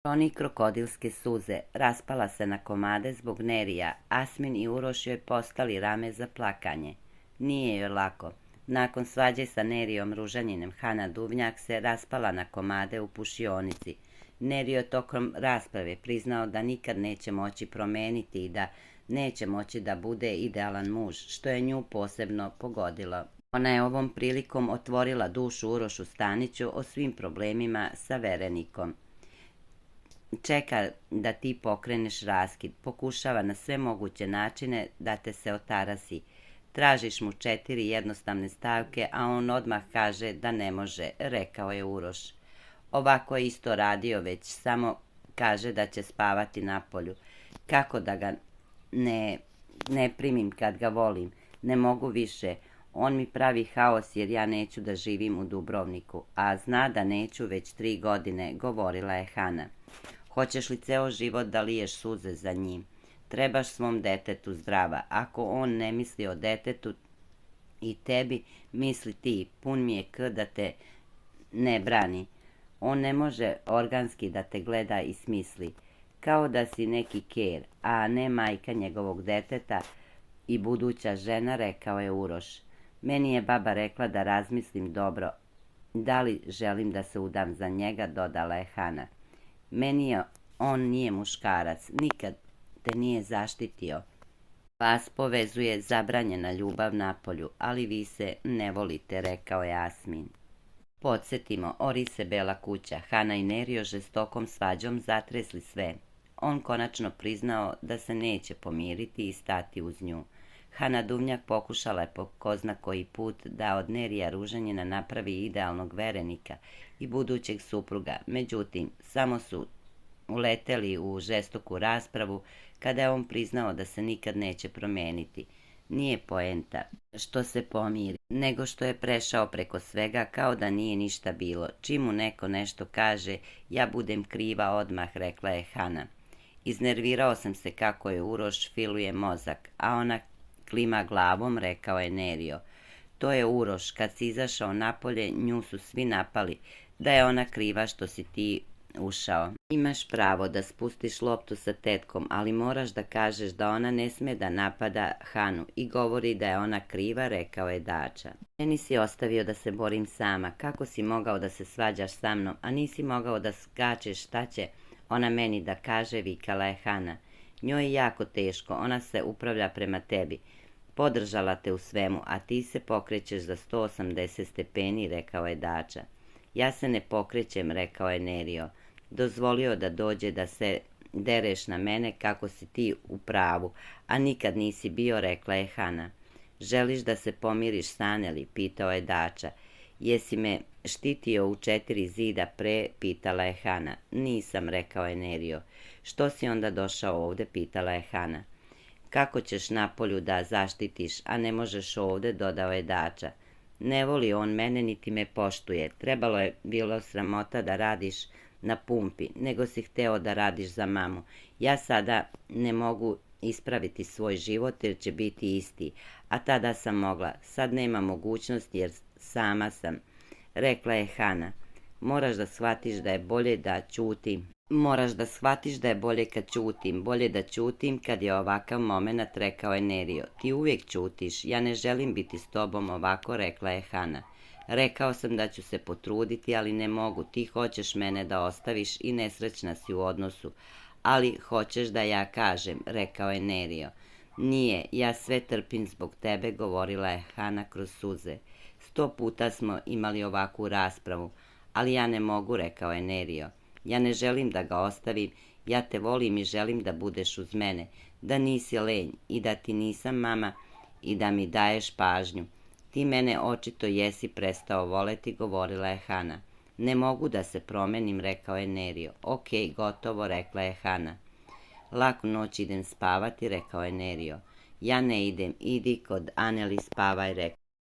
Roni krokodilske suze, raspala se na komade zbog Nerija, Asmin i Uroš joj postali rame za plakanje. Nije joj lako. Nakon svađe sa Nerijom Ružanjinem, Hana Duvnjak se raspala na komade u pušionici. Nerio tokom rasprave priznao da nikad neće moći promeniti i da neće moći da bude idealan muž, što je nju posebno pogodilo. Ona je ovom prilikom otvorila dušu Urošu Staniću o svim problemima sa Verenikom. Čeka da ti pokreneš raskid, pokušava na sve moguće načine da te se otarasi. Tražiš mu 4 jednostavne stavke, a on odmah kaže da ne može, rekao je Uroš. Ovako je isto radio, već samo kaže da će spavati napolju. Kako da ga ne primim kad ga volim, ne mogu više. On mi pravi haos jer ja neću da živim u Dubrovniku, a zna da neću već 3 godine, govorila je Hana. Hoćeš li ceo život da liješ suze za njim? Trebaš svom detetu zdrava. Ako on ne misli o detetu i tebi, misli ti. Pun mi je da te ne brani. On ne može organski da te gleda i smisli. Kao da si neki ker, a ne majka njegovog deteta i buduća žena, rekao je Uroš. Meni je baba rekla da razmislim dobro. Da li želim da se udam za njega, dodala je Hana. On nije muškarac, nikad te nije zaštitio. Vas povezuje zabranjena ljubav napolju, ali vi se ne volite, rekao je Asmin. Podsjetimo, ori se bela kuća, Hana i Nerio žestokom svađom zatresli sve. On konačno priznao da se neće pomiriti i stati uz nju. Hana Duvnjak pokušala je po ko zna koji put da od Nerija Ružanjina napravi idealnog verenika i budućeg supruga, međutim, samo su uleteli u žestoku raspravu kada je on priznao da se nikad neće promeniti. Nije poenta što se pomiri, nego što je prešao preko svega kao da nije ništa bilo. Čim mu neko nešto kaže, ja budem kriva odmah, rekla je Hana. Iznervirao sam se kako je Uroš filuje mozak, a ona klima glavom, rekao je Nerio. To je Uroš, kad si izašao napolje, nju su svi napali, da je ona kriva što si ti ušao. Imaš pravo da spustiš loptu sa tetkom, ali moraš da kažeš da ona ne sme da napada Hanu i govori da je ona kriva, rekao je Dača. Meni si ostavio da se borim sama, kako si mogao da se svađaš sa mnom, a nisi mogao da skačeš, šta će ona meni da kaže, vikala je Hana. Njoj je jako teško, ona se upravlja prema tebi. Podržala te u svemu, a ti se pokrećeš za 180 stepeni, rekao je Dača. Ja se ne pokrećem, rekao je Nerio. Dozvolio da dođe da se dereš na mene kako si ti u pravu, a nikad nisi bio, rekla je Hana. Želiš da se pomiriš s Aneli, pitao je Dača. Jesi me štitio u 4 zida pre, pitala je Hana. Nisam, rekao je Nerio. Što si onda došao ovde, pitala je Hana. Kako ćeš napolju da zaštitiš, a ne možeš ovde, dodao je Dača. Ne voli on mene niti me poštuje. Trebalo je bilo sramota da radiš na pumpi, nego si hteo da radiš za mamu. Ja sada ne mogu ispraviti svoj život jer će biti isti, a tada sam mogla. Sad nema mogućnosti jer sama sam, rekla je Hana. Moraš da shvatiš da je bolje da ćutim. Moraš da shvatiš da je bolje kad ćutim, bolje da ćutim kad je ovakav moment, rekao je Nerio. Ti uvijek ćutiš, ja ne želim biti s tobom ovako, rekla je Hana. Rekao sam da ću se potruditi, ali ne mogu, ti hoćeš mene da ostaviš i nesrećna si u odnosu, ali hoćeš da ja kažem, rekao je Nerio. Nije, ja sve trpim zbog tebe, govorila je Hana kroz suze. 100 puta smo imali ovakvu raspravu, ali ja ne mogu, rekao je Nerio. Ja ne želim da ga ostavim, ja te volim i želim da budeš uz mene, da nisi lenj i da ti nisam mama i da mi daješ pažnju. Ti mene očito jesi prestao voleti, govorila je Hana. Ne mogu da se promenim, rekao je Nerio. Ok, gotovo, rekla je Hana. Laku noć idem spavati, rekao je Nerio. Ja ne idem, idi kod Aneli spavaj, rekao.